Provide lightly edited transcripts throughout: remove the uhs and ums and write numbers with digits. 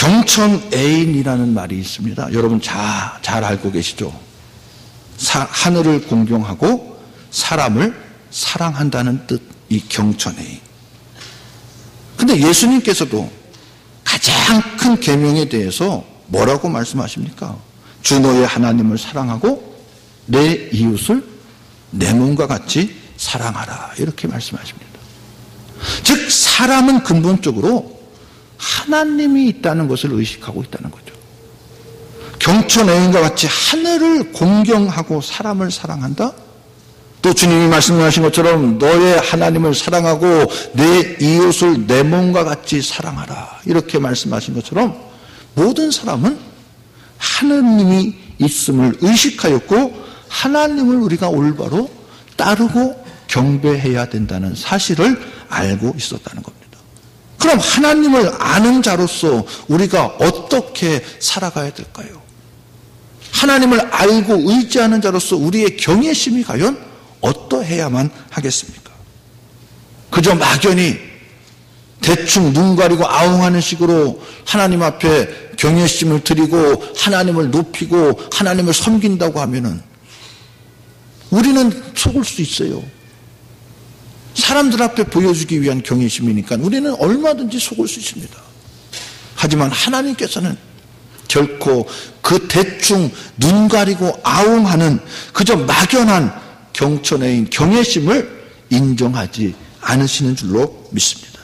경천애인이라는 말이 있습니다. 여러분 잘 알고 계시죠? 하늘을 공경하고 사람을 사랑한다는 뜻, 이 경천애인. 근데 예수님께서도 가장 큰 계명에 대해서 뭐라고 말씀하십니까? 주 너의 하나님을 사랑하고 내 이웃을 내 몸과 같이 사랑하라, 이렇게 말씀하십니다. 즉 사람은 근본적으로 하나님이 있다는 것을 의식하고 있다는 거죠. 경천애인과 같이 하늘을 공경하고 사람을 사랑한다? 또 주님이 말씀하신 것처럼 너의 하나님을 사랑하고 내 이웃을 내 몸과 같이 사랑하라, 이렇게 말씀하신 것처럼 모든 사람은 하나님이 있음을 의식하였고 하나님을 우리가 올바로 따르고 경배해야 된다는 사실을 알고 있었다는 겁니다. 그럼 하나님을 아는 자로서 우리가 어떻게 살아가야 될까요? 하나님을 알고 의지하는 자로서 우리의 경외심이 과연 어떠해야만 하겠습니까? 그저 막연히 대충 눈 가리고 아웅하는 식으로 하나님 앞에 경외심을 드리고 하나님을 높이고 하나님을 섬긴다고 하면은 우리는 속을 수 있어요. 사람들 앞에 보여주기 위한 경외심이니까 우리는 얼마든지 속을 수 있습니다. 하지만 하나님께서는 결코 그 대충 눈 가리고 아웅하는 그저 막연한 경천애인 경외심을 인정하지 않으시는 줄로 믿습니다.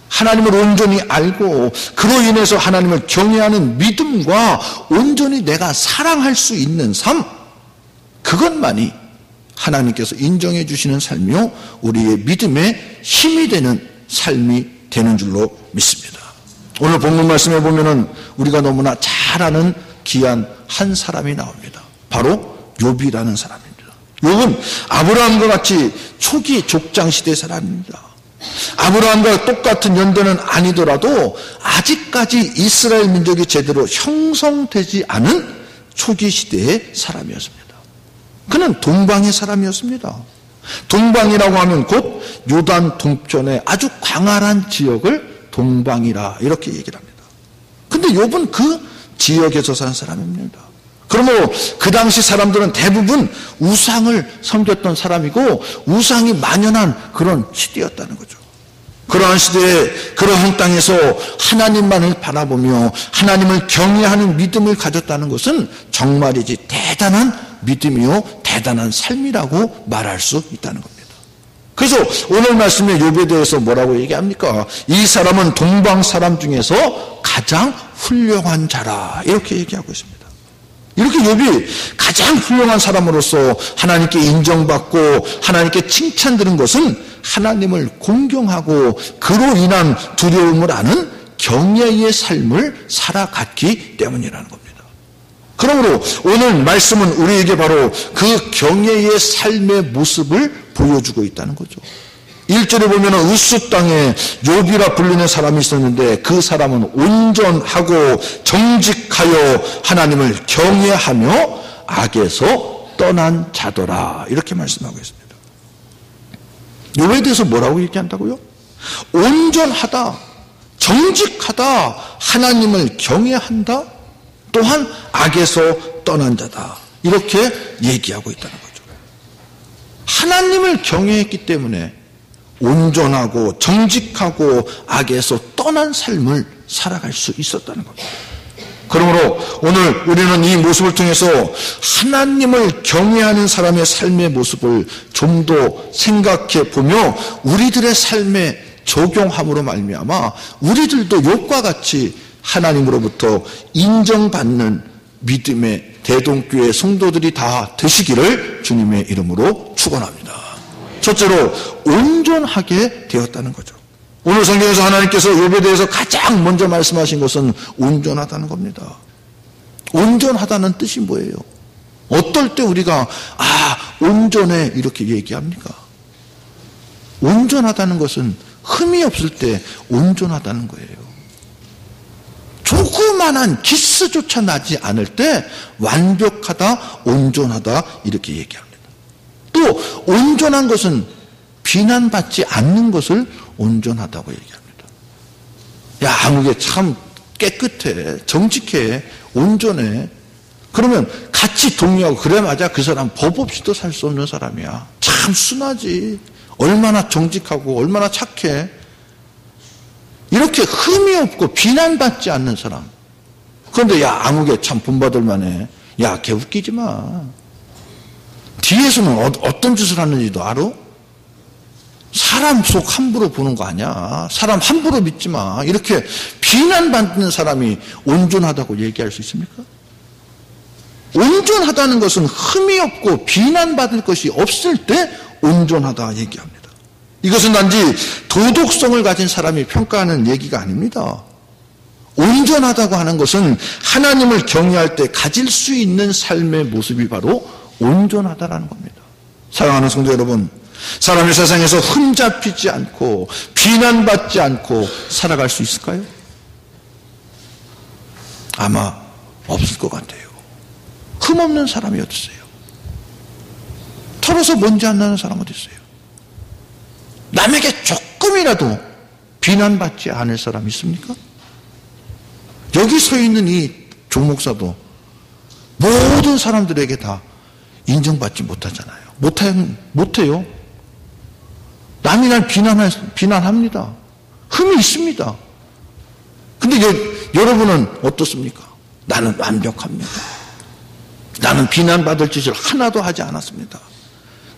하나님을 온전히 알고 그로 인해서 하나님을 경외하는 믿음과 온전히 내가 사랑할 수 있는 삶, 그것만이 하나님께서 인정해 주시는 삶이요 우리의 믿음의 힘이 되는 삶이 되는 줄로 믿습니다. 오늘 본문 말씀에 보면은 우리가 너무나 잘 아는 귀한 한 사람이 나옵니다. 바로 욥이라는 사람입니다. 욥은 아브라함과 같이 초기 족장시대 사람입니다. 아브라함과 똑같은 연대는 아니더라도 아직까지 이스라엘 민족이 제대로 형성되지 않은 초기 시대의 사람이었습니다. 그는 동방의 사람이었습니다. 동방이라고 하면 곧 요단 동편의 아주 광활한 지역을 동방이라 이렇게 얘기를 합니다. 근데 욥은 그 지역에서 산 사람입니다. 그러므로 그 당시 사람들은 대부분 우상을 섬겼던 사람이고 우상이 만연한 그런 시대였다는 거죠. 그러한 시대에 그러한 땅에서 하나님만을 바라보며 하나님을 경외하는 믿음을 가졌다는 것은 정말이지 대단한 믿음이요 대단한 삶이라고 말할 수 있다는 겁니다. 그래서 오늘 말씀에 욥에 대해서 뭐라고 얘기합니까? 이 사람은 동방 사람 중에서 가장 훌륭한 자라 이렇게 얘기하고 있습니다. 이렇게 욥이 가장 훌륭한 사람으로서 하나님께 인정받고 하나님께 칭찬드린 것은 하나님을 공경하고 그로 인한 두려움을 아는 경외의 삶을 살아갔기 때문이라는 겁니다. 그러므로 오늘 말씀은 우리에게 바로 그 경외의 삶의 모습을 보여주고 있다는 거죠. 1절에 보면 우스 땅에 욥이라 불리는 사람이 있었는데 그 사람은 온전하고 정직하여 하나님을 경외하며 악에서 떠난 자더라 이렇게 말씀하고 있습니다. 욥에 대해서 뭐라고 얘기한다고요? 온전하다, 정직하다, 하나님을 경외한다, 또한 악에서 떠난 자다 이렇게 얘기하고 있다는 거죠. 하나님을 경외했기 때문에 온전하고 정직하고 악에서 떠난 삶을 살아갈 수 있었다는 겁니다. 그러므로 오늘 우리는 이 모습을 통해서 하나님을 경외하는 사람의 삶의 모습을 좀 더 생각해 보며 우리들의 삶에 적용함으로 말미암아 우리들도 욥과 같이 하나님으로부터 인정받는 믿음의 대동교회 성도들이 다 되시기를 주님의 이름으로 축원합니다. 첫째로 온전하게 되었다는 거죠. 오늘 성경에서 하나님께서 욥에 대해서 가장 먼저 말씀하신 것은 온전하다는 겁니다. 온전하다는 뜻이 뭐예요? 어떨 때 우리가 온전해 이렇게 얘기합니까? 온전하다는 것은 흠이 없을 때 온전하다는 거예요. 조그만한 기스조차 나지 않을 때 완벽하다, 온전하다 이렇게 얘기합니다. 또 온전한 것은 비난받지 않는 것을 온전하다고 얘기합니다. 야, 아무개 참 깨끗해, 정직해, 온전해. 그러면 같이 동의하고, 그래 맞아, 그 사람 법 없이도 살 수 없는 사람이야. 참 순하지. 얼마나 정직하고 얼마나 착해. 이렇게 흠이 없고 비난받지 않는 사람. 그런데 야, 아무개 참 본받을 만해. 야, 걔 웃기지 마. 뒤에서는 어떤 짓을 하는지도 알아? 사람 속 함부로 보는 거 아니야. 사람 함부로 믿지 마. 이렇게 비난받는 사람이 온전하다고 얘기할 수 있습니까? 온전하다는 것은 흠이 없고 비난받을 것이 없을 때 온전하다 얘기합니다. 이것은 단지 도덕성을 가진 사람이 평가하는 얘기가 아닙니다. 온전하다고 하는 것은 하나님을 경외할 때 가질 수 있는 삶의 모습이 바로 온전하다라는 겁니다. 사랑하는 성도 여러분, 사람이 세상에서 흠잡히지 않고 비난받지 않고 살아갈 수 있을까요? 아마 없을 것 같아요. 흠없는 사람이 어디 있어요? 털어서 먼지 안 나는 사람 어디 있어요? 남에게 조금이라도 비난받지 않을 사람 있습니까? 여기 서 있는 이 조 목사도 모든 사람들에게 다 인정받지 못하잖아요. 못해요. 남이 날 비난합니다. 흠이 있습니다. 근데 여러분은 어떻습니까? 나는 완벽합니다. 나는 비난받을 짓을 하나도 하지 않았습니다.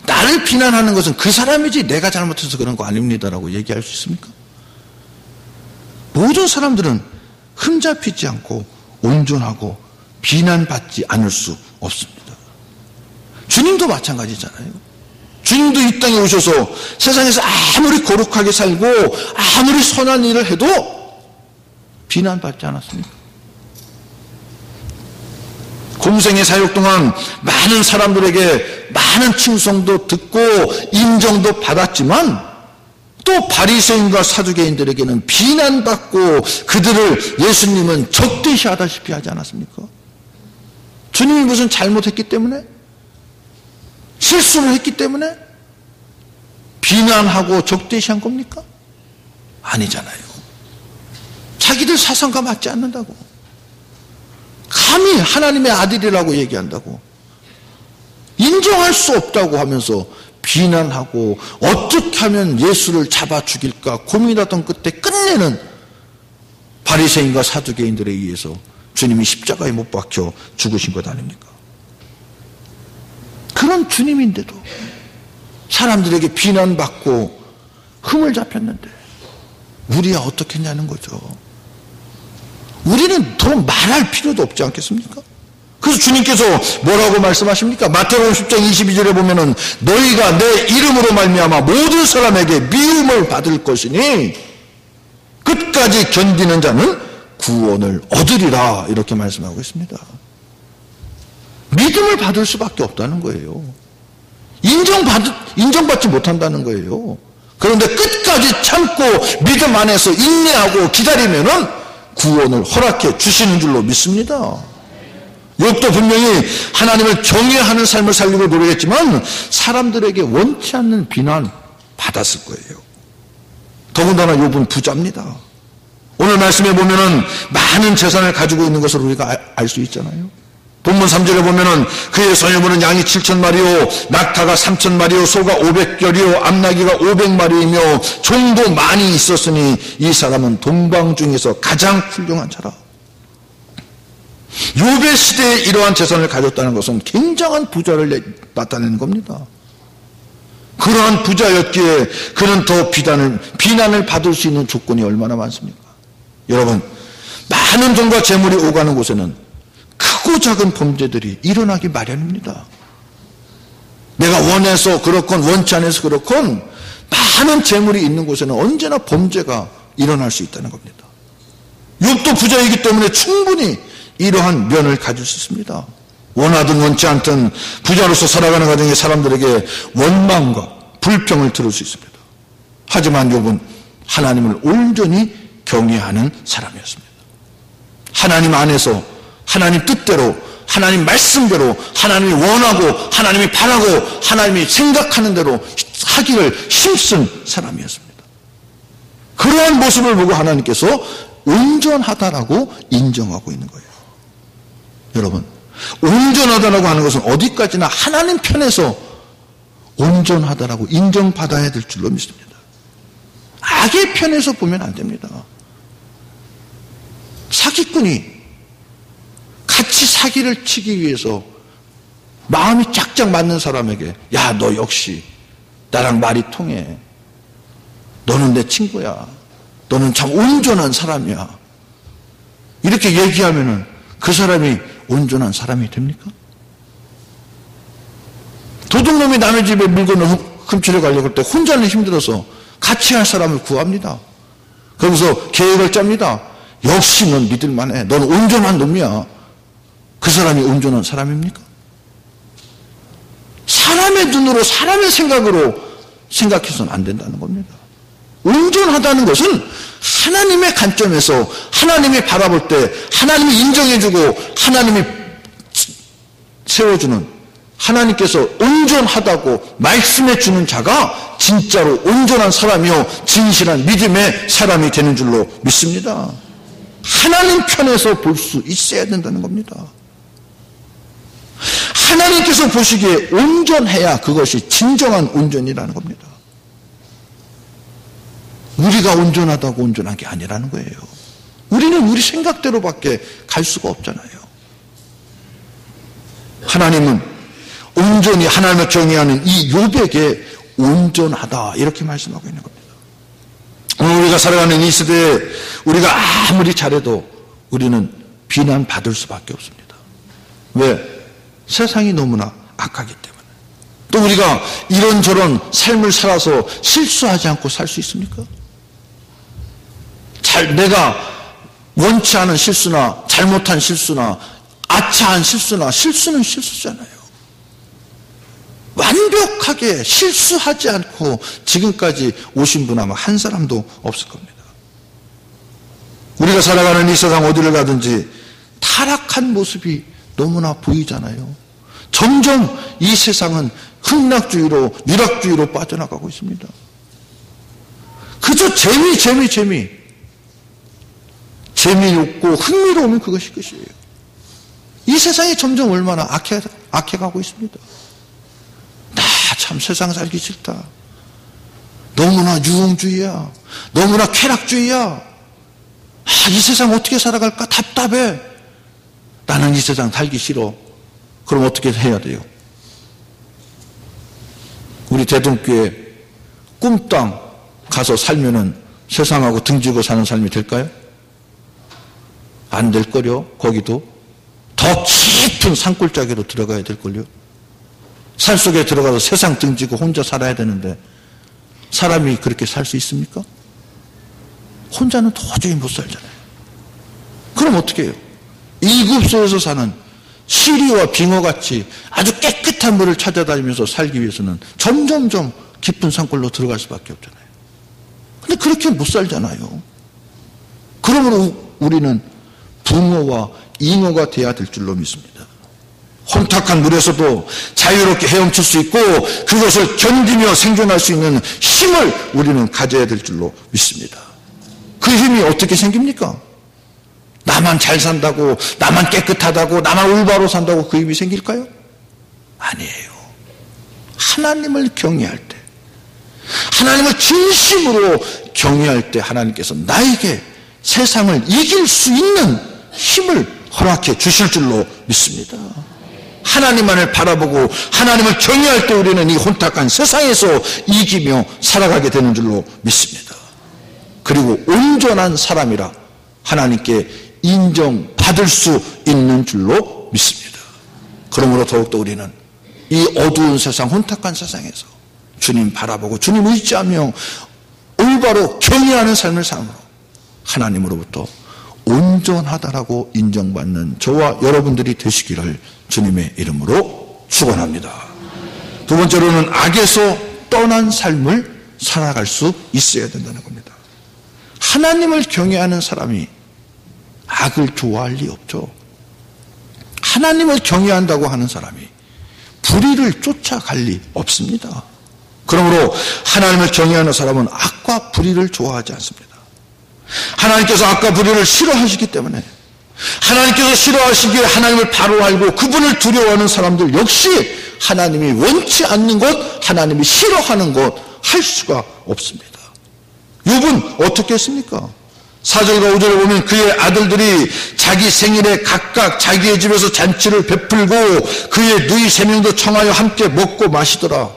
나를 비난하는 것은 그 사람이지 내가 잘못해서 그런 거 아닙니다라고 얘기할 수 있습니까? 모든 사람들은 흠잡히지 않고 온전하고 비난받지 않을 수 없습니다. 주님도 마찬가지잖아요. 주님도 이 땅에 오셔서 세상에서 아무리 거룩하게 살고 아무리 선한 일을 해도 비난받지 않았습니까? 공생의 사역 동안 많은 사람들에게 많은 칭송도 듣고 인정도 받았지만 또 바리새인과 사두개인들에게는 비난받고 그들을 예수님은 적대시하다시피 하지 않았습니까? 주님이 무슨 잘못했기 때문에? 실수를 했기 때문에? 비난하고 적대시한 겁니까? 아니잖아요. 자기들 사상과 맞지 않는다고. 감히 하나님의 아들이라고 얘기한다고. 인정할 수 없다고 하면서 비난하고 어떻게 하면 예수를 잡아 죽일까 고민하던 끝에 끝내는 바리새인과 사두개인들에 의해서 주님이 십자가에 못 박혀 죽으신 것 아닙니까? 그런 주님인데도 사람들에게 비난받고 흠을 잡혔는데 우리야 어떻게 했냐는 거죠. 우리는 더 말할 필요도 없지 않겠습니까? 그래서 주님께서 뭐라고 말씀하십니까? 마태복음 10장 22절에 보면은 너희가 내 이름으로 말미암아 모든 사람에게 미움을 받을 것이니 끝까지 견디는 자는 구원을 얻으리라 이렇게 말씀하고 있습니다. 믿음을 받을 수밖에 없다는 거예요. 인정받지 못한다는 거예요. 그런데 끝까지 참고 믿음 안에서 인내하고 기다리면은 구원을 허락해 주시는 줄로 믿습니다. 욥도 분명히 하나님을 경외하는 삶을 살려고 노력했지만 사람들에게 원치 않는 비난 받았을 거예요. 더군다나 욥은 부자입니다. 오늘 말씀에 보면은 많은 재산을 가지고 있는 것을 우리가 알 수 있잖아요. 본문 3절에 보면은 그의 소유물은 양이 7,000마리요 낙타가 3,000마리요 소가 500결이요 암나귀가 500마리이며 종도 많이 있었으니 이 사람은 동방 중에서 가장 훌륭한 자라. 욥의 시대에 이러한 재산을 가졌다는 것은 굉장한 부자를 나타내는 겁니다. 그러한 부자였기에 그는 더 비난을 받을 수 있는 조건이 얼마나 많습니까? 여러분, 많은 돈과 재물이 오가는 곳에는 크고 작은 범죄들이 일어나기 마련입니다. 내가 원해서 그렇건 원치 않아서 그렇건 많은 재물이 있는 곳에는 언제나 범죄가 일어날 수 있다는 겁니다. 욥도 부자이기 때문에 충분히 이러한 면을 가질 수 있습니다. 원하든 원치 않든 부자로서 살아가는 과정에 사람들에게 원망과 불평을 들을 수 있습니다. 하지만 욥은 하나님을 온전히 경외하는 사람이었습니다. 하나님 안에서 하나님 뜻대로 하나님 말씀대로 하나님이 원하고 하나님이 바라고 하나님이 생각하는 대로 하기를 힘쓴 사람이었습니다. 그러한 모습을 보고 하나님께서 온전하다라고 인정하고 있는 거예요. 여러분, 온전하다라고 하는 것은 어디까지나 하나님 편에서 온전하다라고 인정받아야 될 줄로 믿습니다. 악의 편에서 보면 안 됩니다. 사기꾼이 같이 사기를 치기 위해서 마음이 짝짝 맞는 사람에게, 야, 너 역시 나랑 말이 통해. 너는 내 친구야. 너는 참 온전한 사람이야. 이렇게 얘기하면은 그 사람이 온전한 사람이 됩니까? 도둑놈이 남의 집에 물건을 훔치려 가려고 할 때 혼자는 힘들어서 같이 할 사람을 구합니다. 거기서 계획을 짭니다. 역시 넌 믿을만해. 넌 온전한 놈이야. 그 사람이 온전한 사람입니까? 사람의 눈으로, 사람의 생각으로 생각해서는 안 된다는 겁니다. 온전하다는 것은 하나님의 관점에서 하나님이 바라볼 때 하나님이 인정해주고 하나님이 세워주는, 하나님께서 온전하다고 말씀해주는 자가 진짜로 온전한 사람이요 진실한 믿음의 사람이 되는 줄로 믿습니다. 하나님 편에서 볼 수 있어야 된다는 겁니다. 하나님께서 보시기에 온전해야 그것이 진정한 온전이라는 겁니다. 우리가 온전하다고 온전한 게 아니라는 거예요. 우리는 우리 생각대로밖에 갈 수가 없잖아요. 하나님은 온전히 하나님을 경외하는 이 욥에게 온전하다 이렇게 말씀하고 있는 겁니다. 오늘 우리가 살아가는 이 시대에 우리가 아무리 잘해도 우리는 비난받을 수밖에 없습니다. 왜? 세상이 너무나 악하기 때문에. 또 우리가 이런저런 삶을 살아서 실수하지 않고 살 수 있습니까? 내가 원치 않은 실수나 잘못한 실수나 아차한 실수나, 실수는 실수잖아요. 완벽하게 실수하지 않고 지금까지 오신 분 아마 한 사람도 없을 겁니다. 우리가 살아가는 이 세상 어디를 가든지 타락한 모습이 너무나 보이잖아요. 점점 이 세상은 흥락주의로, 유락주의로 빠져나가고 있습니다. 그저 재미없고 흥미로우면 그것이 끝이에요. 이 세상이 점점 얼마나 악해가고 있습니다. 나 참 세상 살기 싫다. 너무나 유흥주의야. 너무나 쾌락주의야. 이 세상 어떻게 살아갈까 답답해. 나는 이 세상 살기 싫어. 그럼 어떻게 해야 돼요? 우리 대동교회 꿈땅 가서 살면은 세상하고 등지고 사는 삶이 될까요? 안 될걸요. 거기도 더 깊은 산골짜기로 들어가야 될걸요. 산속에 들어가서 세상 등지고 혼자 살아야 되는데 사람이 그렇게 살 수 있습니까? 혼자는 도저히 못 살잖아요. 그럼 어떻게 해요? 이급소에서 사는 시리와 빙어같이 아주 깨끗한 물을 찾아다니면서 살기 위해서는 점점점 깊은 산골로 들어갈 수밖에 없잖아요. 근데 그렇게 못 살잖아요. 그러므로 우리는 붕어와 잉어가 돼야 될 줄로 믿습니다. 혼탁한 물에서도 자유롭게 헤엄칠 수 있고 그것을 견디며 생존할 수 있는 힘을 우리는 가져야 될 줄로 믿습니다. 그 힘이 어떻게 생깁니까? 나만 잘 산다고, 나만 깨끗하다고, 나만 올바로 산다고 그 힘이 생길까요? 아니에요. 하나님을 경외할 때, 하나님을 진심으로 경외할 때 하나님께서 나에게 세상을 이길 수 있는 힘을 허락해 주실 줄로 믿습니다. 하나님만을 바라보고 하나님을 경외할 때 우리는 이 혼탁한 세상에서 이기며 살아가게 되는 줄로 믿습니다. 그리고 온전한 사람이라 하나님께 인정받을 수 있는 줄로 믿습니다. 그러므로 더욱더 우리는 이 어두운 세상, 혼탁한 세상에서 주님 바라보고 주님 의지하며 올바로 경외하는 삶을 삶으로 하나님으로부터 온전하다라고 인정받는 저와 여러분들이 되시기를 주님의 이름으로 축원합니다. 두 번째로는 악에서 떠난 삶을 살아갈 수 있어야 된다는 겁니다. 하나님을 경외하는 사람이 악을 좋아할 리 없죠. 하나님을 경외한다고 하는 사람이 불의를 쫓아갈 리 없습니다. 그러므로 하나님을 경외하는 사람은 악과 불의를 좋아하지 않습니다. 하나님께서 악과 불의를 싫어하시기 때문에 하나님께서 싫어하시기에 하나님을 바로 알고 그분을 두려워하는 사람들 역시 하나님이 원치 않는 것, 하나님이 싫어하는 것 할 수가 없습니다. 욥은 어떻게 했습니까? 4절과 5절에 보면 그의 아들들이 자기 생일에 각각 자기의 집에서 잔치를 베풀고 그의 누이 3명도 청하여 함께 먹고 마시더라.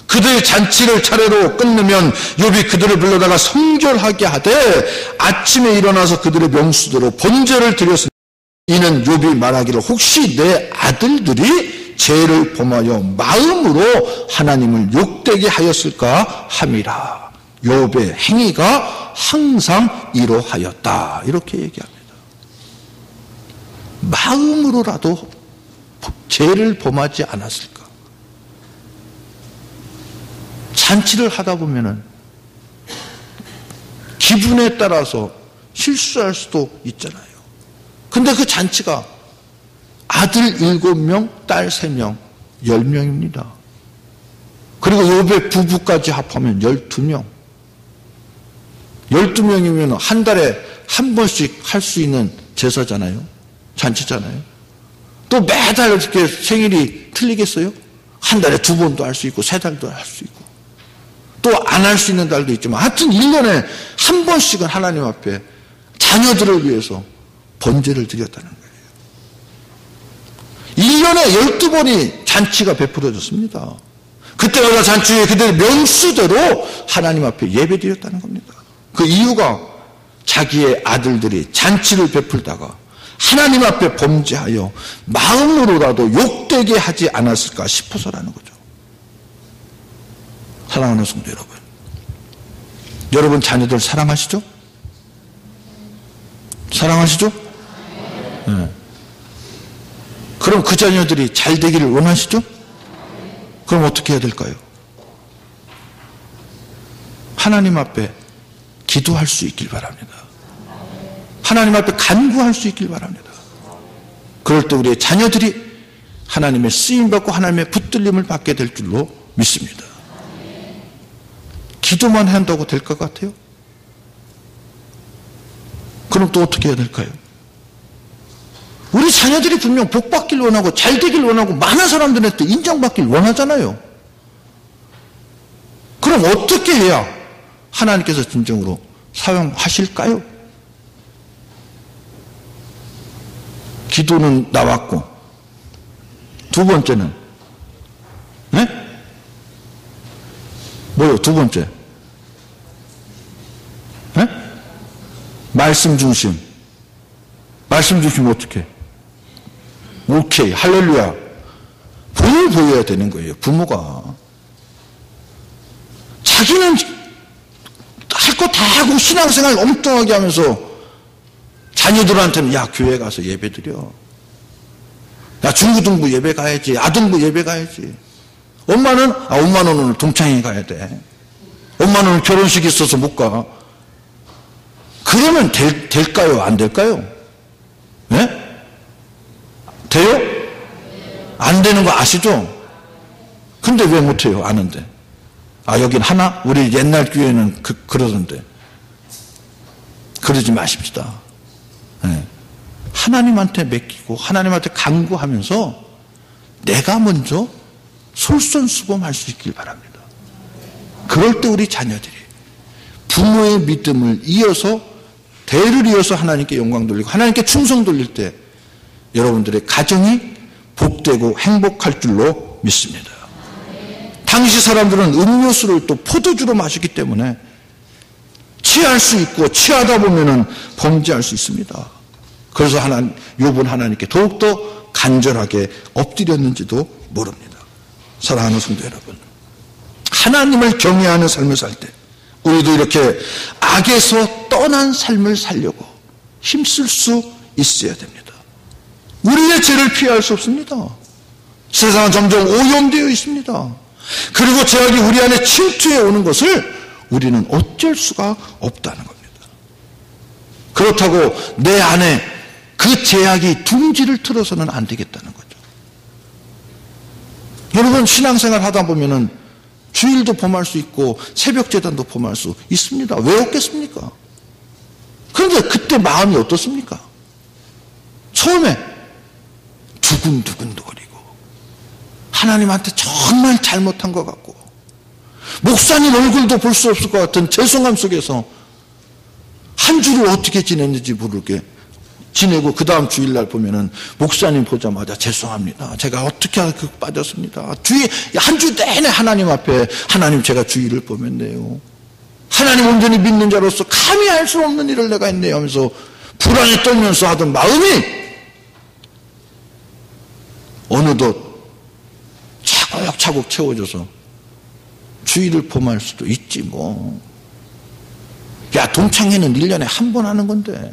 그들의 잔치를 차례로 끝내면 욥이 그들을 불러다가 성결하게 하되 아침에 일어나서 그들의 명수대로 번제를 드렸으니 이는 욥이 말하기를 혹시 내 아들들이 죄를 범하여 마음으로 하나님을 욕되게 하였을까 함이라. 욥의 행위가 항상 이러하였다. 이렇게 얘기합니다. 마음으로라도 죄를 범하지 않았을까. 잔치를 하다 보면은 기분에 따라서 실수할 수도 있잖아요. 근데 그 잔치가 아들 7명, 딸 3명, 10명입니다. 그리고 욥의 부부까지 합하면 12명. 12명이면 한 달에 한 번씩 할 수 있는 제사잖아요. 잔치잖아요. 또 매달 이렇게 생일이 틀리겠어요? 한 달에 2번도 할 수 있고 3달도 할 수 있고 또 안 할 수 있는 달도 있지만 하여튼 1년에 한 번씩은 하나님 앞에 자녀들을 위해서 번제를 드렸다는 거예요. 1년에 12번이 잔치가 베풀어졌습니다. 그때마다 잔치에 그들의 명수대로 하나님 앞에 예배드렸다는 겁니다. 그 이유가 자기의 아들들이 잔치를 베풀다가 하나님 앞에 범죄하여 마음으로라도 욕되게 하지 않았을까 싶어서라는 거죠. 사랑하는 성도 여러분, 여러분 자녀들 사랑하시죠? 사랑하시죠? 네. 그럼 그 자녀들이 잘 되기를 원하시죠? 그럼 어떻게 해야 될까요? 하나님 앞에 기도할 수 있길 바랍니다. 하나님 앞에 간구할 수 있길 바랍니다. 그럴 때 우리의 자녀들이 하나님의 쓰임받고 하나님의 붙들림을 받게 될 줄로 믿습니다. 기도만 한다고 될 것 같아요? 그럼 또 어떻게 해야 될까요? 우리 자녀들이 분명 복받길 원하고 잘 되길 원하고 많은 사람들한테 인정받길 원하잖아요. 그럼 어떻게 해야 하나님께서 진정으로 사용하실까요? 기도는 나왔고 두 번째는 네? 뭐요? 두 번째 네? 말씀 중심. 말씀 중심 어떻게? 오케이, 할렐루야. 본을 보여야 되는 거예요. 부모가 자기는 할 거 다 하고 신앙생활 엉뚱하게 하면서 자녀들한테는 야 교회 가서 예배 드려, 야 중고등부 예배 가야지, 아동부 예배 가야지. 엄마는 엄마는 오늘 동창회 가야 돼, 엄마는 오늘 결혼식 있어서 못 가. 그러면 될까요? 안 될까요? 네? 돼요? 안 되는 거 아시죠? 근데 왜 못해요? 아는데. 여긴 하나? 우리 옛날 교회는 그러던데. 그러지 마십시다. 네. 하나님한테 맡기고 하나님한테 간구하면서 내가 먼저 솔선수범할 수 있길 바랍니다. 그럴 때 우리 자녀들이 부모의 믿음을 이어서 대를 이어서 하나님께 영광 돌리고 하나님께 충성 돌릴 때 여러분들의 가정이 복되고 행복할 줄로 믿습니다. 당시 사람들은 음료수를 또 포도주로 마시기 때문에 취할 수 있고 취하다 보면은 범죄할 수 있습니다. 그래서 욥은 하나님께 더욱더 간절하게 엎드렸는지도 모릅니다. 사랑하는 성도 여러분, 하나님을 경외하는 삶을 살 때 우리도 이렇게 악에서 떠난 삶을 살려고 힘쓸 수 있어야 됩니다. 우리의 죄를 피할 수 없습니다. 세상은 점점 오염되어 있습니다. 그리고 죄악이 우리 안에 침투해 오는 것을 우리는 어쩔 수가 없다는 겁니다. 그렇다고 내 안에 그 죄악이 둥지를 틀어서는 안 되겠다는 거죠. 여러분 신앙생활 하다 보면은 주일도 범할 수 있고 새벽 재단도 범할 수 있습니다. 왜 없겠습니까? 그런데 그때 마음이 어떻습니까? 처음에 두근두근거리고 하나님한테 정말 잘못한 것 같고 목사님 얼굴도 볼 수 없을 것 같은 죄송함 속에서 한 주를 어떻게 지냈는지 모르게 지내고 그 다음 주일날 보면은 목사님 보자마자 죄송합니다. 제가 어떻게 빠졌습니다. 한 주 내내 하나님 앞에 하나님 제가 주일을 보면네요. 하나님 온전히 믿는 자로서 감히 할 수 없는 일을 내가 했네요 하면서 불안에 떨면서 하던 마음이 어느덧 차곡차곡 채워져서 주일을 범할 수도 있지 뭐. 야, 동창회는 1년에 한 번 하는 건데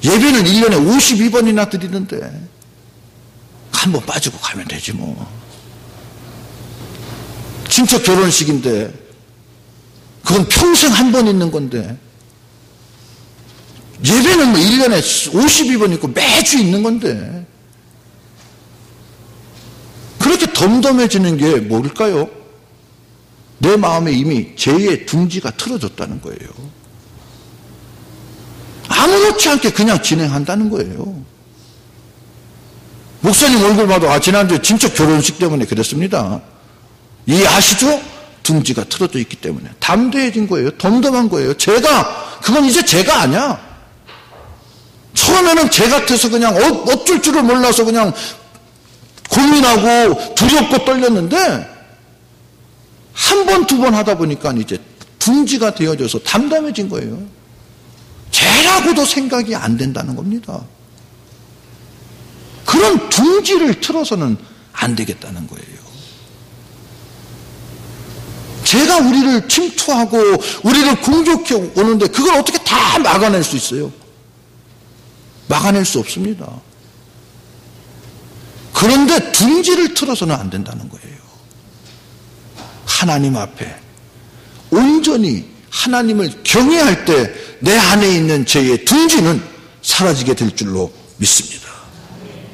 예배는 1년에 52번이나 드리는데 한 번 빠지고 가면 되지 뭐. 친척 결혼식인데 그건 평생 한 번 있는 건데 예배는 뭐 1년에 52번 있고 매주 있는 건데 그렇게 덤덤해지는 게 뭘까요? 내 마음에 이미 죄의 둥지가 틀어졌다는 거예요. 아무렇지 않게 그냥 진행한다는 거예요. 목사님 얼굴 봐도 지난주에 친척 결혼식 때문에 그랬습니다. 이해하시죠? 둥지가 틀어져 있기 때문에 담대해진 거예요. 덤덤한 거예요. 그건 이제 죄가 아니야. 처음에는 죄 같아서 그냥 어쩔 줄을 몰라서 그냥 고민하고 두렵고 떨렸는데 한 번, 두 번 하다 보니까 이제 둥지가 되어져서 담담해진 거예요. 죄라고도 생각이 안 된다는 겁니다. 그런 둥지를 틀어서는 안 되겠다는 거예요. 죄가 우리를 침투하고 우리를 공격해 오는데 그걸 어떻게 다 막아낼 수 있어요? 막아낼 수 없습니다. 그런데 둥지를 틀어서는 안 된다는 거예요. 하나님 앞에 온전히 하나님을 경외할 때 내 안에 있는 죄의 둥지는 사라지게 될 줄로 믿습니다.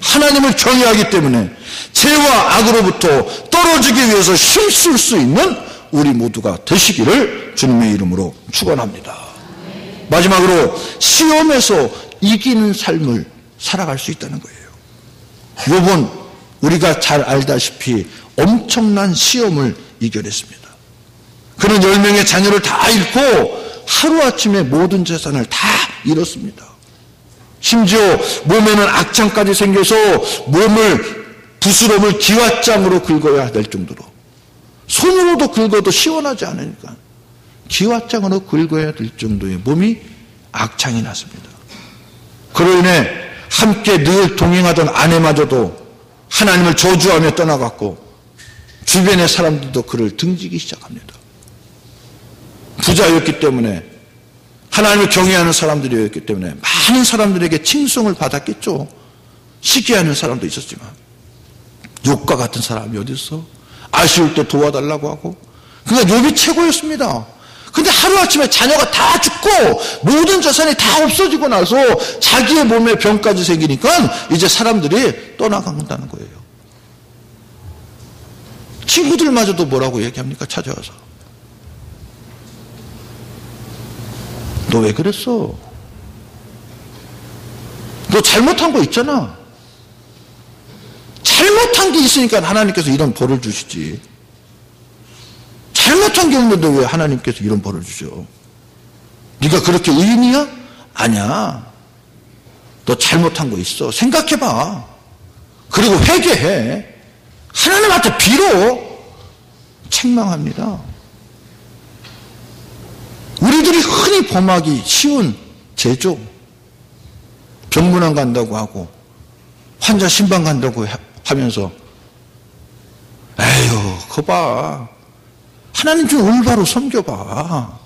하나님을 경외하기 때문에 죄와 악으로부터 떨어지기 위해서 힘쓸 수 있는 우리 모두가 되시기를 주님의 이름으로 축원합니다. 마지막으로 시험에서 이기는 삶을 살아갈 수 있다는 거예요. 욥은 우리가 잘 알다시피 엄청난 시험을 이겨냈습니다. 그는 10명의 자녀를 다 잃고 하루아침에 모든 재산을 다 잃었습니다. 심지어 몸에는 악창까지 생겨서 부스럼을 기왓장으로 긁어야 될 정도로 손으로도 긁어도 시원하지 않으니까 기왓장으로 긁어야 될 정도의 몸이 악창이 났습니다. 그로 인해 함께 늘 동행하던 아내마저도 하나님을 저주하며 떠나갔고 주변의 사람들도 그를 등지기 시작합니다. 부자였기 때문에 하나님을 경외하는 사람들이었기 때문에 많은 사람들에게 칭송을 받았겠죠. 시기하는 사람도 있었지만 욥과 같은 사람이 어디 있어? 아쉬울 때 도와달라고 하고 그러니까 욥이 최고였습니다. 근데 하루아침에 자녀가 다 죽고 모든 재산이 다 없어지고 나서 자기의 몸에 병까지 생기니까 이제 사람들이 떠나간다는 거예요. 친구들마저도 뭐라고 얘기합니까? 찾아와서 너 왜 그랬어? 너 잘못한 거 있잖아. 잘못한 게 있으니까 하나님께서 이런 벌을 주시지. 잘못한 게 없는데 왜 하나님께서 이런 벌을 주죠? 네가 그렇게 의인이야? 아니야. 너 잘못한 거 있어. 생각해봐. 그리고 회개해. 하나님한테 빌어. 책망합니다. 우리들이 흔히 범하기 쉬운 죄죠. 병문안 간다고 하고 환자 신방 간다고 하면서 에휴 그거 봐. 하나님 좀 올바로 섬겨봐.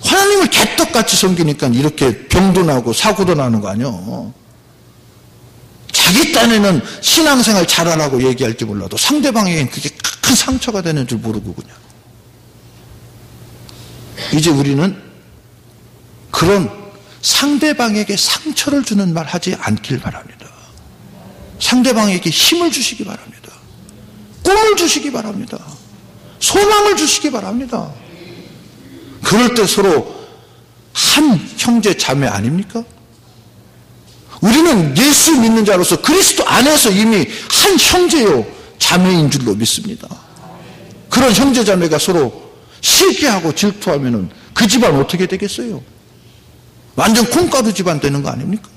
하나님을 개떡같이 섬기니까 이렇게 병도 나고 사고도 나는 거 아니요. 자기 딴에는 신앙생활 잘하라고 얘기할지 몰라도 상대방에겐 그게 큰 상처가 되는 줄 모르고 그냥. 이제 우리는 그런 상대방에게 상처를 주는 말 하지 않길 바랍니다. 상대방에게 힘을 주시기 바랍니다. 꿈을 주시기 바랍니다. 소망을 주시기 바랍니다. 그럴 때 서로 한 형제 자매 아닙니까? 우리는 예수 믿는 자로서 그리스도 안에서 이미 한 형제요 자매인 줄로 믿습니다. 그런 형제 자매가 서로 시기하고 질투하면은 그 집안 어떻게 되겠어요? 완전 콩가루 집안 되는 거 아닙니까?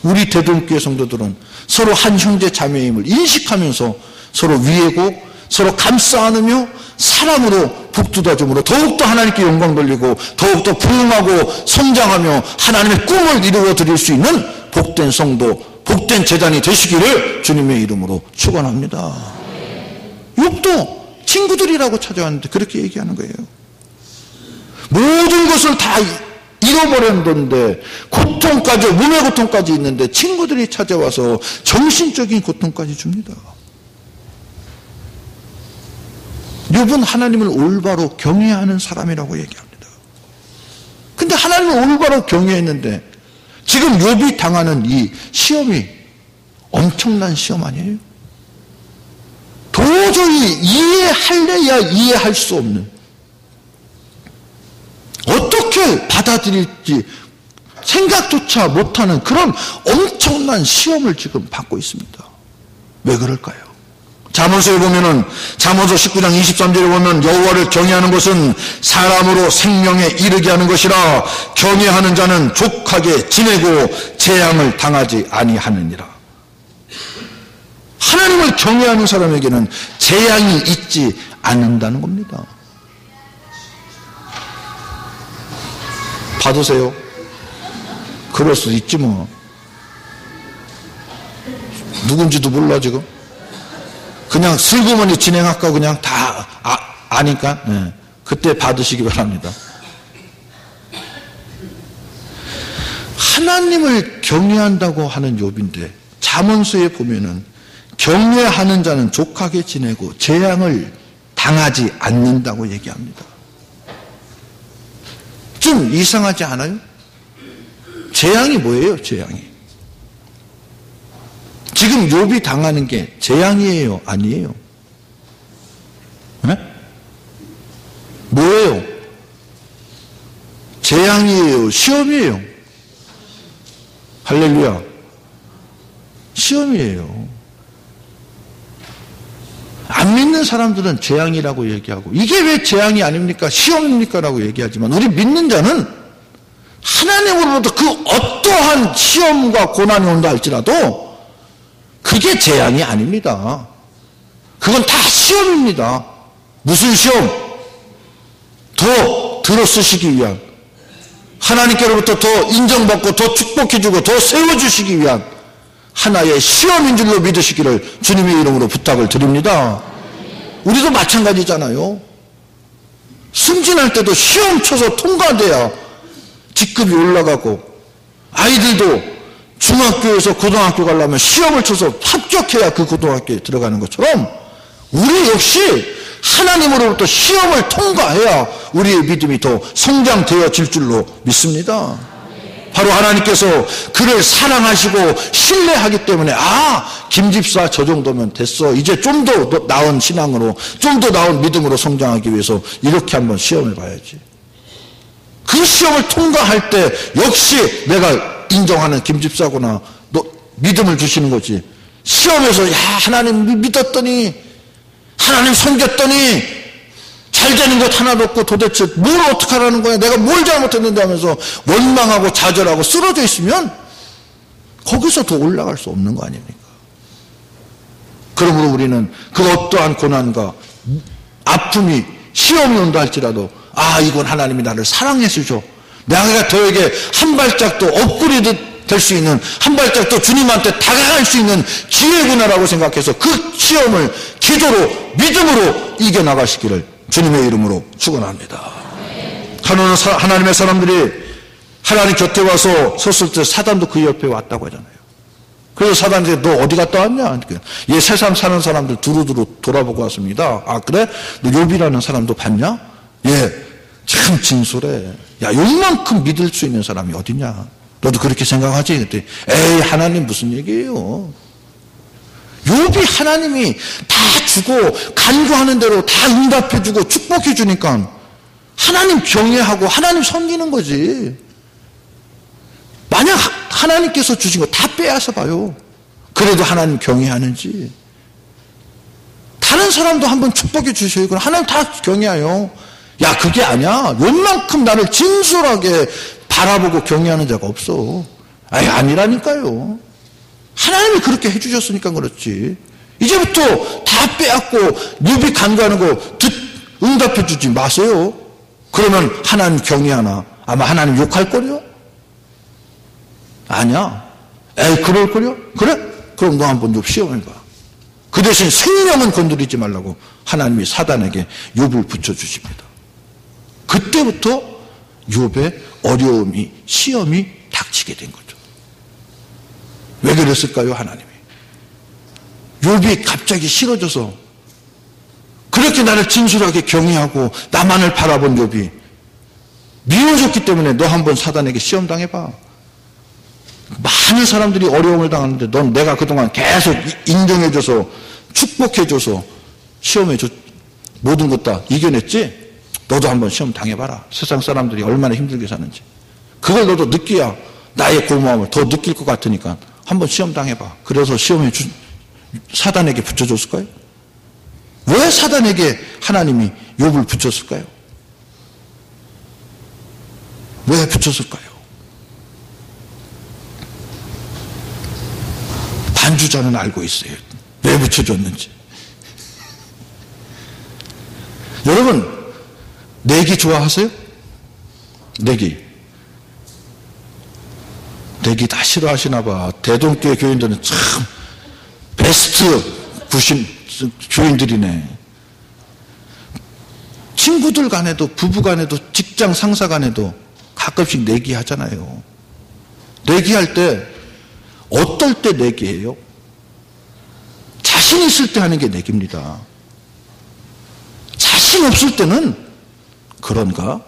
우리 대동교회 성도들은 서로 한 형제 자매임을 인식하면서 서로 위하고 서로 감싸 안으며 사랑으로 북돋아줌으로 더욱더 하나님께 영광 돌리고 더욱더 부흥하고 성장하며 하나님의 꿈을 이루어 드릴 수 있는 복된 성도, 복된 재단이 되시기를 주님의 이름으로 축원합니다. 욥도 친구들이라고 찾아왔는데 그렇게 얘기하는 거예요. 모든 것을 다 잃어버렸는데 고통까지, 몸의 고통까지 있는데 친구들이 찾아와서 정신적인 고통까지 줍니다. 욥은 하나님을 올바로 경외하는 사람이라고 얘기합니다. 근데 하나님을 올바로 경외했는데 지금 욥이 당하는 이 시험이 엄청난 시험 아니에요? 도저히 이해할래야 이해할 수 없는, 어떻게 받아들일지 생각조차 못하는 그런 엄청난 시험을 지금 받고 있습니다. 왜 그럴까요? 잠언서에 보면은 잠언서 19장 23절에 보면 여호와를 경외하는 것은 사람으로 생명에 이르게 하는 것이라 경외하는 자는 족하게 지내고 재앙을 당하지 아니하느니라. 하나님을 경외하는 사람에게는 재앙이 있지 않는다는 겁니다. 받으세요. 그럴 수 있지 뭐. 누군지도 몰라 지금. 그냥 슬그머니 진행할까 그냥 다 아니까 네. 그때 받으시기 바랍니다. 하나님을 경외한다고 하는 욥인데 잠언서에 보면은 경외하는 자는 족하게 지내고 재앙을 당하지 않는다고 얘기합니다. 좀 이상하지 않아요? 재앙이 뭐예요? 재앙이. 지금 욥이 당하는 게 재앙이에요? 아니에요? 네? 뭐예요? 재앙이에요? 시험이에요? 할렐루야. 시험이에요. 안 믿는 사람들은 재앙이라고 얘기하고 이게 왜 재앙이 아닙니까? 시험입니까? 라고 얘기하지만 우리 믿는 자는 하나님으로부터 그 어떠한 시험과 고난이 온다 할지라도 그게 재앙이 아닙니다. 그건 다 시험입니다. 무슨 시험? 더 들어쓰시기 위한, 하나님께로부터 더 인정받고 더 축복해주고 더 세워주시기 위한 하나의 시험인 줄로 믿으시기를 주님의 이름으로 부탁을 드립니다. 우리도 마찬가지잖아요. 승진할 때도 시험 쳐서 통과돼야 직급이 올라가고, 아이들도 중학교에서 고등학교 가려면 시험을 쳐서 합격해야 그 고등학교에 들어가는 것처럼 우리 역시 하나님으로부터 시험을 통과해야 우리의 믿음이 더 성장되어질 줄로 믿습니다. 바로 하나님께서 그를 사랑하시고 신뢰하기 때문에 김 집사 저 정도면 됐어. 이제 좀 더 나은 신앙으로, 좀 더 나은 믿음으로 성장하기 위해서 이렇게 한번 시험을 봐야지. 그 시험을 통과할 때 역시 내가 인정하는 김 집사구나. 너 믿음을 주시는 거지. 시험에서 하나님 믿었더니, 하나님 섬겼더니 잘 되는 것 하나도 없고 도대체 뭘 어떡하라는 거야, 내가 뭘 잘못했는데 하면서 원망하고 좌절하고 쓰러져 있으면 거기서 더 올라갈 수 없는 거 아닙니까? 그러므로 우리는 그 어떠한 고난과 아픔이 시험이 온다 할지라도 이건 하나님이 나를 사랑해주죠. 내가 저에게 한 발짝 더 업그레이드 될 수 있는, 한 발짝 더 주님한테 다가갈 수 있는 기회구나라고 생각해서 그 시험을 기도로, 믿음으로 이겨나가시기를 주님의 이름으로 축원합니다. 하나님의 사람들이 하나님 곁에 와서 섰을 때 사단도 그 옆에 왔다고 하잖아요. 그래서 사단이 너 어디 갔다 왔냐? 얘 세상 사는 사람들 두루두루 돌아보고 왔습니다. 그래? 너 욥이라는 사람도 봤냐? 참 진솔해. 욕만큼 믿을 수 있는 사람이 어디냐? 너도 그렇게 생각하지? 그때 에이 하나님 무슨 얘기예요? 욥이 하나님이 다 주고 간구하는 대로 다 응답해 주고 축복해 주니까 하나님 경외하고 하나님 섬기는 거지. 만약 하나님께서 주신 거 다 빼앗아 봐요. 그래도 하나님 경외하는지. 다른 사람도 한번 축복해 주셔요. 그럼 하나님 다 경외해요. 야, 그게 아니야. 요만큼 나를 진솔하게 바라보고 경외하는 자가 없어. 아니, 아니라니까요. 하나님이 그렇게 해주셨으니까 그렇지. 이제부터 다 빼앗고 욥이 간구하는 거 응답해 주지 마세요. 그러면 하나님 경외하나? 아마 하나님 욕할 거요? 아니야. 에이, 그럴 거요? 그래? 그럼 너 한번 욥 시험해봐. 그 대신 생명은 건드리지 말라고 하나님이 사단에게 욥을 붙여주십니다. 그때부터 욥의 어려움이, 시험이 닥치게 된 거죠. 왜 그랬을까요, 하나님이? 욥이 갑자기 싫어져서 그렇게 나를 진실하게 경외하고 나만을 바라본 욥이 미워졌기 때문에 너 한번 사단에게 시험 당해봐. 많은 사람들이 어려움을 당하는데 넌 내가 그동안 계속 인정해줘서 축복해줘서 시험해줘 모든 것 다 이겨냈지? 너도 한번 시험 당해봐라. 세상 사람들이 얼마나 힘들게 사는지. 그걸 너도 느껴야 나의 고마움을 더 느낄 것 같으니까 한번 시험 당해봐. 그래서 시험에 사단에게 붙여줬을까요? 왜 사단에게 하나님이 욥을 붙였을까요? 왜 붙였을까요? 반주자는 알고 있어요. 왜 붙여줬는지. 여러분, 내기 좋아하세요? 내기 다 싫어하시나 봐. 대동교회 교인들은 참 베스트 교인들이네. 친구들 간에도, 부부 간에도, 직장 상사 간에도 가끔씩 내기하잖아요. 내기할 때 어떨 때 내기해요? 자신 있을 때 하는 게 내기입니다. 자신 없을 때는 그런가?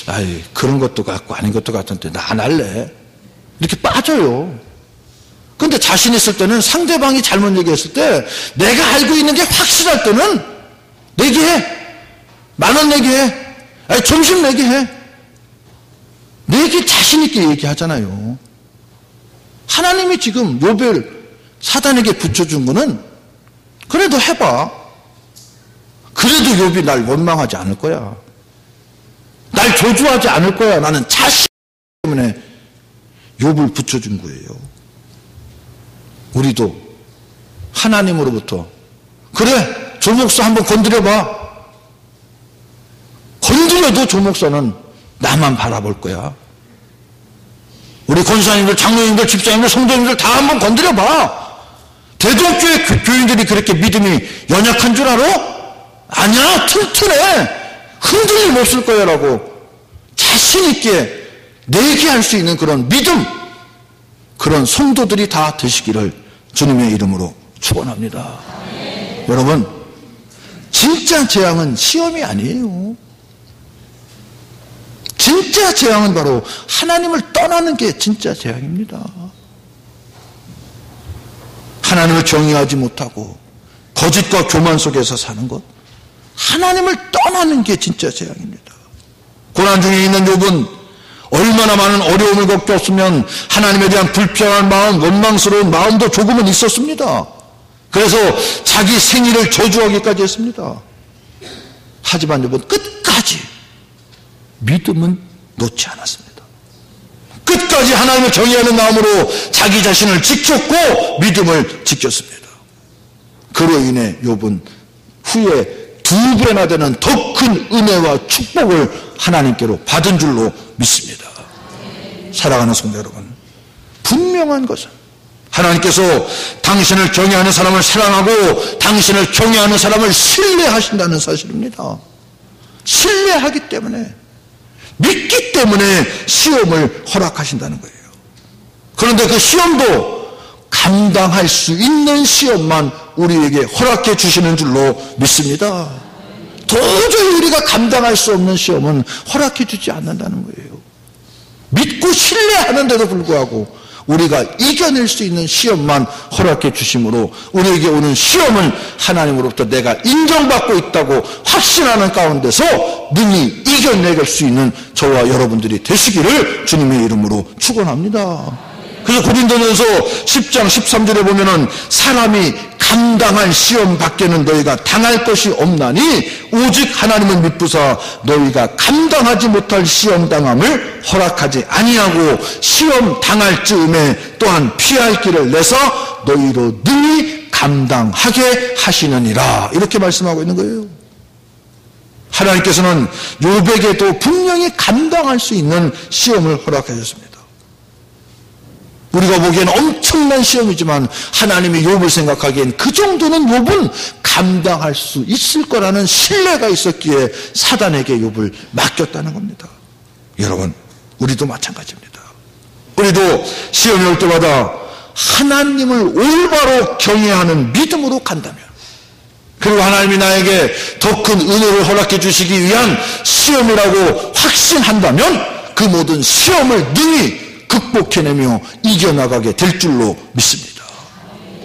아이, 그런 것도 같고 아닌 것도 같은데 나 안 할래. 이렇게 빠져요. 근데 자신 있을 때는 상대방이 잘못 얘기했을 때 내가 알고 있는 게 확실할 때는 내기해. 10,000원 내기해. 아니, 점심 내기해. 내기 자신 있게 얘기하잖아요. 하나님이 지금 욥을 사단에게 붙여준 거는 그래도 해봐. 그래도 욥이 날 원망하지 않을 거야. 날 저주하지 않을 거야. 나는 자신 때문에 욥을 붙여준 거예요. 우리도 하나님으로부터 그래, 조 목사 한번 건드려봐. 건드려도 조 목사는 나만 바라볼 거야. 우리 권사님들, 장로님들, 집사님들, 성도님들 다 한번 건드려봐. 대동교회 교인들이 그렇게 믿음이 연약한 줄 알아? 아니야, 튼튼해. 흔들림 없을 거야 라고 자신 있게 내기할 수 있는 그런 믿음, 그런 성도들이 다 되시기를 주님의 이름으로 축원합니다. 여러분, 진짜 재앙은 시험이 아니에요. 진짜 재앙은 바로 하나님을 떠나는 게 진짜 재앙입니다. 하나님을 경외하지 못하고 거짓과 교만 속에서 사는 것, 하나님을 떠나는 게 진짜 재앙입니다. 고난 중에 있는 욥은 얼마나 많은 어려움을 겪었으면 하나님에 대한 불평한 마음, 원망스러운 마음도 조금은 있었습니다. 그래서 자기 생일을 저주하기까지 했습니다. 하지만 욥은 끝까지 믿음은 놓지 않았습니다. 끝까지 하나님을 경외하는 마음으로 자기 자신을 지켰고 믿음을 지켰습니다. 그로 인해 욥은 후에 2배나 되는 더 큰 은혜와 축복을 하나님께로 받은 줄로 믿습니다. 사랑하는 성도 여러분, 분명한 것은 하나님께서 당신을 경외하는 사람을 사랑하고 당신을 경외하는 사람을 신뢰하신다는 사실입니다. 신뢰하기 때문에, 믿기 때문에 시험을 허락하신다는 거예요. 그런데 그 시험도 감당할 수 있는 시험만 우리에게 허락해 주시는 줄로 믿습니다. 도저히 우리가 감당할 수 없는 시험은 허락해 주지 않는다는 거예요. 믿고 신뢰하는데도 불구하고 우리가 이겨낼 수 있는 시험만 허락해 주심으로 우리에게 오는 시험은 하나님으로부터 내가 인정받고 있다고 확신하는 가운데서 능히 이겨내갈 수 있는 저와 여러분들이 되시기를 주님의 이름으로 축원합니다. 그래서 고린도전서 10장 13절에 보면은 사람이 감당할 시험 밖에는 너희가 당할 것이 없나니 오직 하나님을 믿부사 너희가 감당하지 못할 시험 당함을 허락하지 아니하고 시험 당할 즈음에 또한 피할 길을 내서 너희로 능히 감당하게 하시느니라 이렇게 말씀하고 있는 거예요. 하나님께서는 욥에게도 분명히 감당할 수 있는 시험을 허락하셨습니다. 우리가 보기엔 엄청난 시험이지만 하나님이 욥을 생각하기엔 그 정도는 욥은 감당할 수 있을 거라는 신뢰가 있었기에 사단에게 욥을 맡겼다는 겁니다. 여러분, 우리도 마찬가지입니다. 우리도 시험이 올 때마다 하나님을 올바로 경외하는 믿음으로 간다면, 그리고 하나님이 나에게 더 큰 은혜를 허락해 주시기 위한 시험이라고 확신한다면 그 모든 시험을 능히 극복해내며 이겨나가게 될 줄로 믿습니다.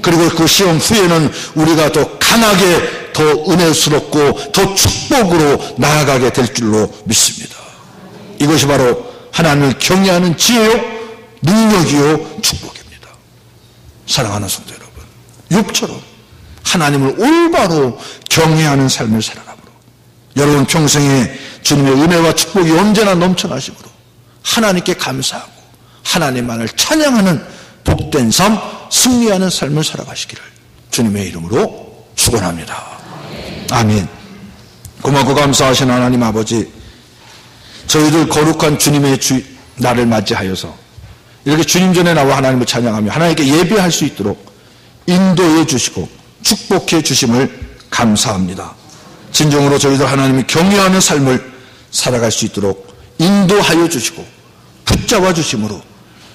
그리고 그 시험 후에는 우리가 더 강하게 더 은혜스럽고 더 축복으로 나아가게 될 줄로 믿습니다. 이것이 바로 하나님을 경외하는 지혜요 능력이요 축복입니다. 사랑하는 성도 여러분, 욥처럼 하나님을 올바로 경외하는 삶을 살아감으로 여러분 평생에 주님의 은혜와 축복이 언제나 넘쳐나심으로 하나님께 감사하고 하나님만을 찬양하는 복된 삶, 승리하는 삶을 살아가시기를 주님의 이름으로 축원합니다. 아멘. 고맙고 감사하신 하나님 아버지, 저희들 거룩한 주님의 날을 맞이하여서 이렇게 주님 전에 나와 하나님을 찬양하며 하나님께 예배할 수 있도록 인도해 주시고 축복해 주심을 감사합니다. 진정으로 저희들 하나님을 경외하는 삶을 살아갈 수 있도록 인도하여 주시고 붙잡아 주심으로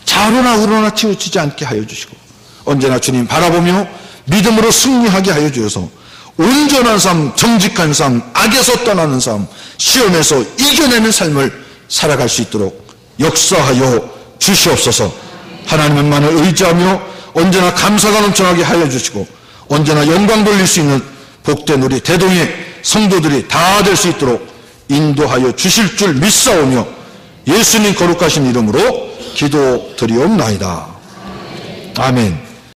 좌로나 우로나 치우치지 않게 하여 주시고 언제나 주님 바라보며 믿음으로 승리하게 하여 주셔서 온전한 삶, 정직한 삶, 악에서 떠나는 삶, 시험에서 이겨내는 삶을 살아갈 수 있도록 역사하여 주시옵소서. 하나님만을 의지하며 언제나 감사가 넘쳐나게 하여 주시고 언제나 영광 돌릴 수 있는 복된 우리 대동의 성도들이 다 될 수 있도록 인도하여 주실 줄 믿사오며 예수님 거룩하신 이름으로 기도드리옵나이다. 아멘.